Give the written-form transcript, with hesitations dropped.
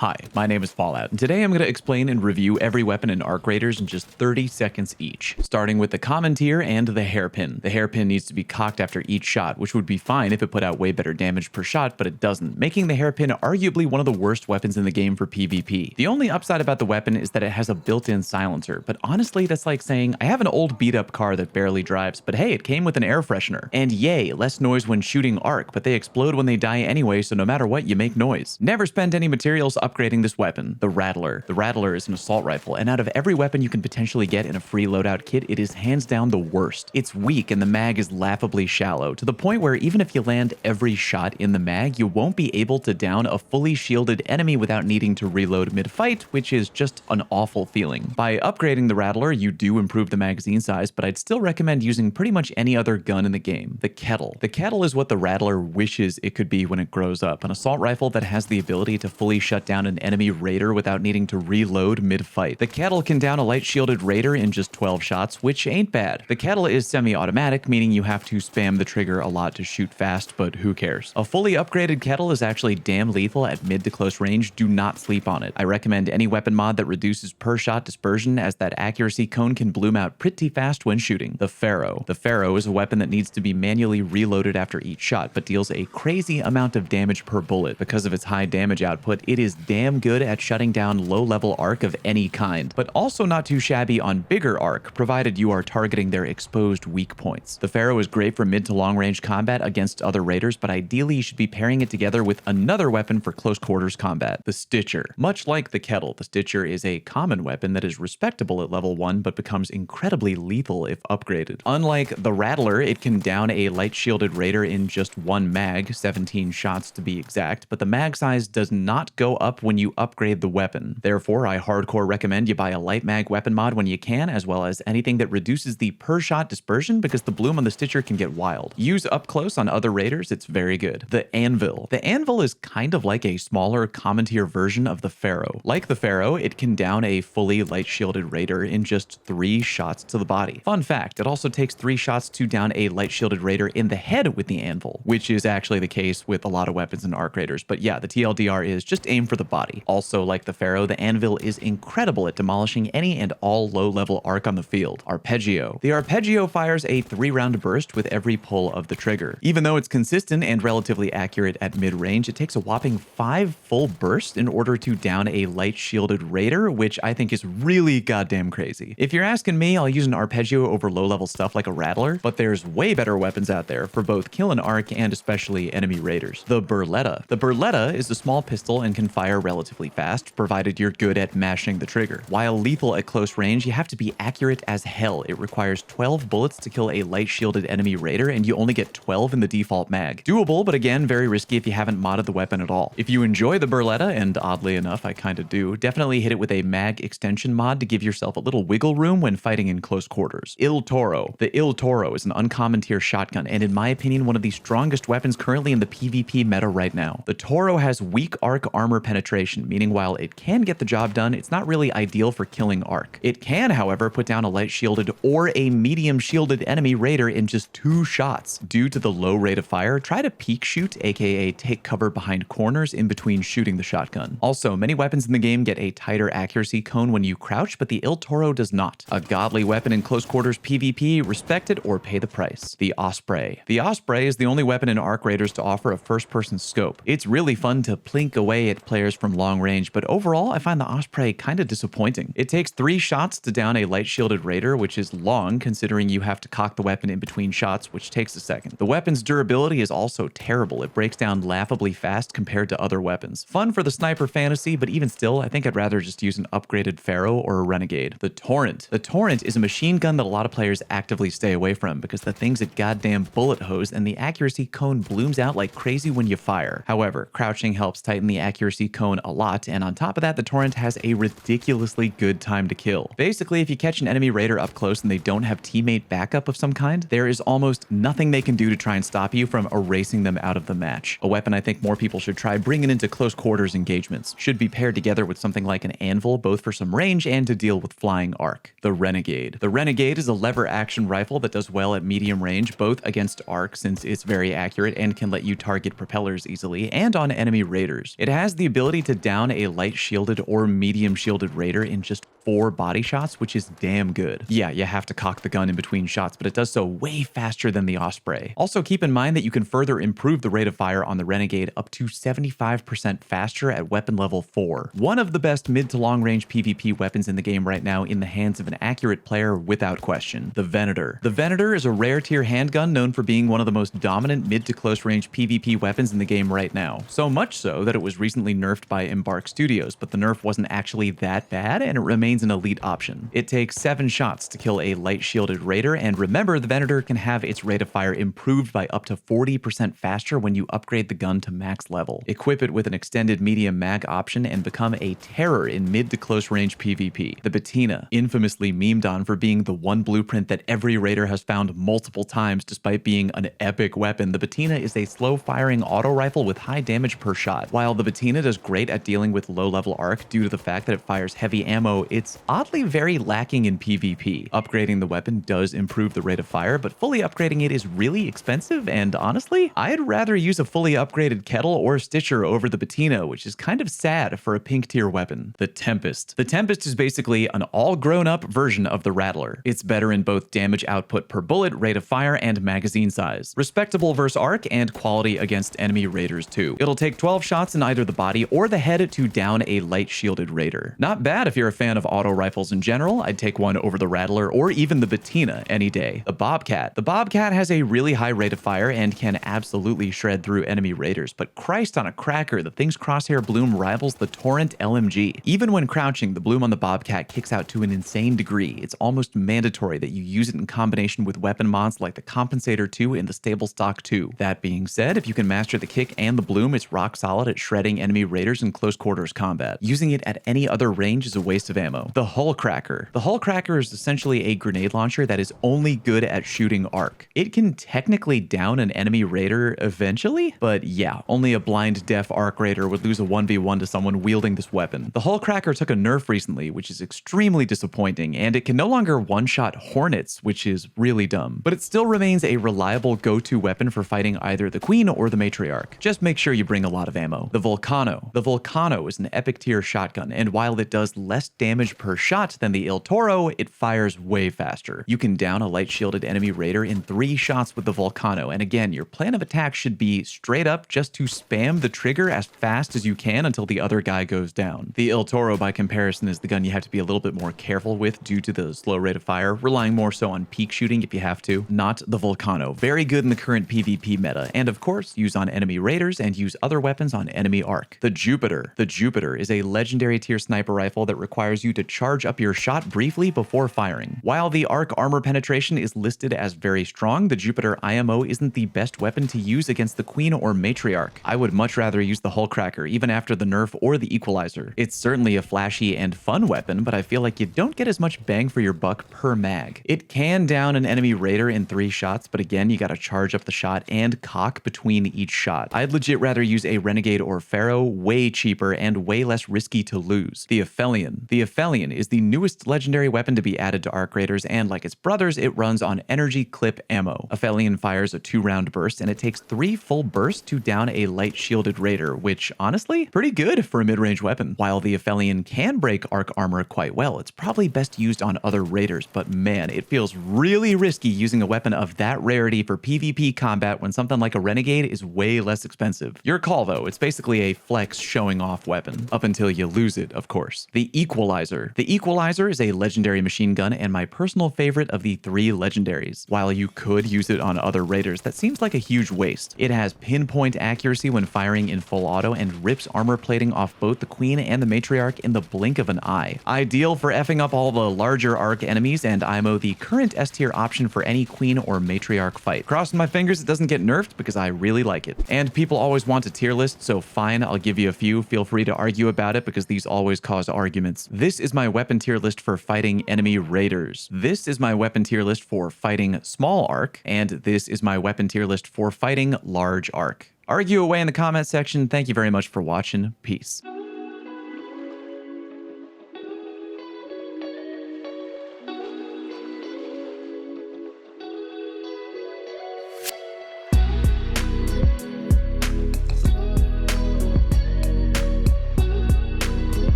Hi, my name is Fallout, and today I'm going to explain and review every weapon in Arc Raiders in just 30 seconds each, starting with the common tier and the Hairpin. The Hairpin needs to be cocked after each shot, which would be fine if it put out way better damage per shot, but it doesn't, making the Hairpin arguably one of the worst weapons in the game for PvP. The only upside about the weapon is that it has a built-in silencer, but honestly that's like saying, I have an old beat-up car that barely drives, but hey, it came with an air freshener. And yay, less noise when shooting arc, but they explode when they die anyway, so no matter what, you make noise. Never spend any materials upgrading this weapon, the Rattler. The Rattler is an assault rifle, and out of every weapon you can potentially get in a free loadout kit, it is hands down the worst. It's weak and the mag is laughably shallow, to the point where even if you land every shot in the mag, you won't be able to down a fully shielded enemy without needing to reload mid-fight, which is just an awful feeling. By upgrading the Rattler, you do improve the magazine size, but I'd still recommend using pretty much any other gun in the game, the Kettle. The Kettle is what the Rattler wishes it could be when it grows up, an assault rifle that has the ability to fully shut down an enemy raider without needing to reload mid-fight. The Kettle can down a light shielded raider in just 12 shots, which ain't bad. The Kettle is semi-automatic, meaning you have to spam the trigger a lot to shoot fast, but who cares? A fully upgraded Kettle is actually damn lethal at mid to close range. Do not sleep on it. I recommend any weapon mod that reduces per shot dispersion, as that accuracy cone can bloom out pretty fast when shooting. The Ferro. The Ferro is a weapon that needs to be manually reloaded after each shot, but deals a crazy amount of damage per bullet. Because of its high damage output, it is damn good at shutting down low-level arc of any kind, but also not too shabby on bigger arc, provided you are targeting their exposed weak points. The Ferro is great for mid to long range combat against other raiders, but ideally you should be pairing it together with another weapon for close quarters combat, the Stitcher. Much like the Kettle, the Stitcher is a common weapon that is respectable at level 1, but becomes incredibly lethal if upgraded. Unlike the Rattler, it can down a light shielded raider in just one mag, 17 shots to be exact, but the mag size does not go up when you upgrade the weapon. Therefore, I hardcore recommend you buy a light mag weapon mod when you can, as well as anything that reduces the per shot dispersion, because the bloom on the Stitcher can get wild. Use up close on other raiders, it's very good. The Anvil. The Anvil is kind of like a smaller common tier version of the Ferro. Like the Ferro, it can down a fully light shielded raider in just 3 shots to the body. Fun fact, it also takes 3 shots to down a light shielded raider in the head with the Anvil, which is actually the case with a lot of weapons in Arc Raiders, but yeah, the TLDR is just aim for the body. Also, like the Ferro, the Anvil is incredible at demolishing any and all low-level arc on the field. Arpeggio. The Arpeggio fires a 3-round burst with every pull of the trigger. Even though it's consistent and relatively accurate at mid-range, it takes a whopping 5 full bursts in order to down a light shielded raider, which I think is really goddamn crazy. If you're asking me, I'll use an Arpeggio over low-level stuff like a Rattler, but there's way better weapons out there for both kill and arc and especially enemy raiders. The Burletta. The Burletta is a small pistol and can fire relatively fast, provided you're good at mashing the trigger. While lethal at close range, you have to be accurate as hell. It requires 12 bullets to kill a light shielded enemy raider, and you only get 12 in the default mag. Doable, but again, very risky if you haven't modded the weapon at all. If you enjoy the Burletta, and oddly enough, I kinda do, definitely hit it with a mag extension mod to give yourself a little wiggle room when fighting in close quarters. Toro. The Toro is an uncommon tier shotgun, and in my opinion, one of the strongest weapons currently in the PvP meta right now. The Toro has weak arc armor penetration, meaning while it can get the job done, it's not really ideal for killing arc. It can, however, put down a light shielded or a medium shielded enemy raider in just 2 shots. Due to the low rate of fire, try to peek shoot, aka take cover behind corners in between shooting the shotgun. Also, many weapons in the game get a tighter accuracy cone when you crouch, but the Toro does not. A godly weapon in close quarters PvP, respect it or pay the price. The Osprey. The Osprey is the only weapon in Arc Raiders to offer a first-person scope. It's really fun to plink away at players from long range, but overall, I find the Osprey kinda disappointing. It takes 3 shots to down a light shielded raider, which is long considering you have to cock the weapon in between shots, which takes a second. The weapon's durability is also terrible. It breaks down laughably fast compared to other weapons. Fun for the sniper fantasy, but even still, I think I'd rather just use an upgraded Ferro or a Renegade. The Torrent. The Torrent is a machine gun that a lot of players actively stay away from because the thing's a goddamn bullet hose and the accuracy cone blooms out like crazy when you fire. However, crouching helps tighten the accuracy cone a lot, and on top of that, the Torrent has a ridiculously good time to kill. Basically, if you catch an enemy raider up close and they don't have teammate backup of some kind, there is almost nothing they can do to try and stop you from erasing them out of the match. A weapon I think more people should try bringing into close quarters engagements. Should be paired together with something like an Anvil, both for some range and to deal with flying arc. The Renegade. The Renegade is a lever action rifle that does well at medium range, both against arc since it's very accurate and can let you target propellers easily, and on enemy raiders. It has the ability ability to down a light shielded or medium shielded raider in just 4 body shots, which is damn good. Yeah, you have to cock the gun in between shots, but it does so way faster than the Osprey. Also keep in mind that you can further improve the rate of fire on the Renegade up to 75% faster at weapon level 4. One of the best mid to long range PvP weapons in the game right now in the hands of an accurate player without question, the Venator. The Venator is a rare tier handgun known for being one of the most dominant mid to close range PvP weapons in the game right now. So much so that it was recently nerfed by Embark Studios, but the nerf wasn't actually that bad and it remains an elite option. It takes 7 shots to kill a light shielded raider, and remember, the Venator can have its rate of fire improved by up to 40% faster when you upgrade the gun to max level. Equip it with an extended medium mag option and become a terror in mid to close range PvP. The Bettina, infamously memed on for being the one blueprint that every raider has found multiple times despite being an epic weapon, the Bettina is a slow firing auto rifle with high damage per shot. While the Bettina does great at dealing with low level arc due to the fact that it fires heavy ammo, it's oddly very lacking in PvP. Upgrading the weapon does improve the rate of fire, but fully upgrading it is really expensive, and honestly, I'd rather use a fully upgraded Kettle or Stitcher over the Bettina, which is kind of sad for a pink tier weapon. The Tempest. The Tempest is basically an all grown up version of the Rattler. It's better in both damage output per bullet, rate of fire, and magazine size. Respectable versus arc, and quality against enemy raiders too. It'll take 12 shots in either the body or the head to down a light shielded raider. Not bad if you're a fan of auto rifles in general. I'd take one over the Rattler or even the Bettina any day. The Bobcat. The Bobcat has a really high rate of fire and can absolutely shred through enemy raiders, but Christ on a cracker, the thing's crosshair bloom rivals the Torrente LMG. Even when crouching, the bloom on the Bobcat kicks out to an insane degree. It's almost mandatory that you use it in combination with weapon mods like the Compensator 2 and the Stable Stock 2. That being said, if you can master the kick and the bloom, it's rock solid at shredding enemy raiders in close quarters combat. Using it at any other range is a waste of ammo. The Hullcracker. The Hullcracker is essentially a grenade launcher that is only good at shooting arc. It can technically down an enemy raider eventually, but yeah, only a blind deaf arc raider would lose a 1v1 to someone wielding this weapon. The Hullcracker took a nerf recently, which is extremely disappointing, and it can no longer one-shot hornets, which is really dumb. But it still remains a reliable go-to weapon for fighting either the Queen or the Matriarch. Just make sure you bring a lot of ammo. The Vulcano. The Vulcano is an epic tier shotgun, and while it does less damage per shot than the Toro, it fires way faster. You can down a light shielded enemy raider in 3 shots with the Vulcano, and again, your plan of attack should be straight up just to spam the trigger as fast as you can until the other guy goes down. The Toro, by comparison, is the gun you have to be a little bit more careful with due to the slow rate of fire, relying more so on peak shooting if you have to. Not the Vulcano. Very good in the current PvP meta, and of course, use on enemy raiders and use other weapons on enemy arc. The Jupiter. The Jupiter is a legendary tier sniper rifle that requires you to charge up your shot briefly before firing. While the arc armor penetration is listed as very strong, the Jupiter IMO isn't the best weapon to use against the Queen or Matriarch. I would much rather use the Hullcracker even after the nerf or the Equalizer. It's certainly a flashy and fun weapon, but I feel like you don't get as much bang for your buck per mag. It can down an enemy raider in 3 shots, but again, you gotta charge up the shot and cock between each shot. I'd legit rather use a Renegade or Ferro, way cheaper and way less risky to lose. The Aphelion. The Aphelion is the newest legendary weapon to be added to arc raiders, and like its brothers, it runs on energy clip ammo. Aphelion fires a 2-round burst, and it takes 3 full bursts to down a light shielded raider, which honestly, pretty good for a mid-range weapon. While the Aphelion can break arc armor quite well, it's probably best used on other raiders, but man, it feels really risky using a weapon of that rarity for PvP combat when something like a Renegade is way less expensive. Your call though, it's basically a flex showing off weapon, up until you lose it, of course. The Equalizer. The Equalizer is a legendary machine gun and my personal favorite of the 3 legendaries. While you could use it on other raiders, that seems like a huge waste. It has pinpoint accuracy when firing in full auto and rips armor plating off both the Queen and the Matriarch in the blink of an eye. Ideal for effing up all the larger arc enemies, and IMO the current S tier option for any Queen or Matriarch fight. Crossing my fingers it doesn't get nerfed because I really like it. And people always want a tier list, so fine, I'll give you a few. Feel free to argue about it because these always cause arguments. This is my weapon tier list for fighting enemy raiders. This is my weapon tier list for fighting small arc, and this is my weapon tier list for fighting large arc. Argue away in the comment section. Thank you very much for watching. Peace.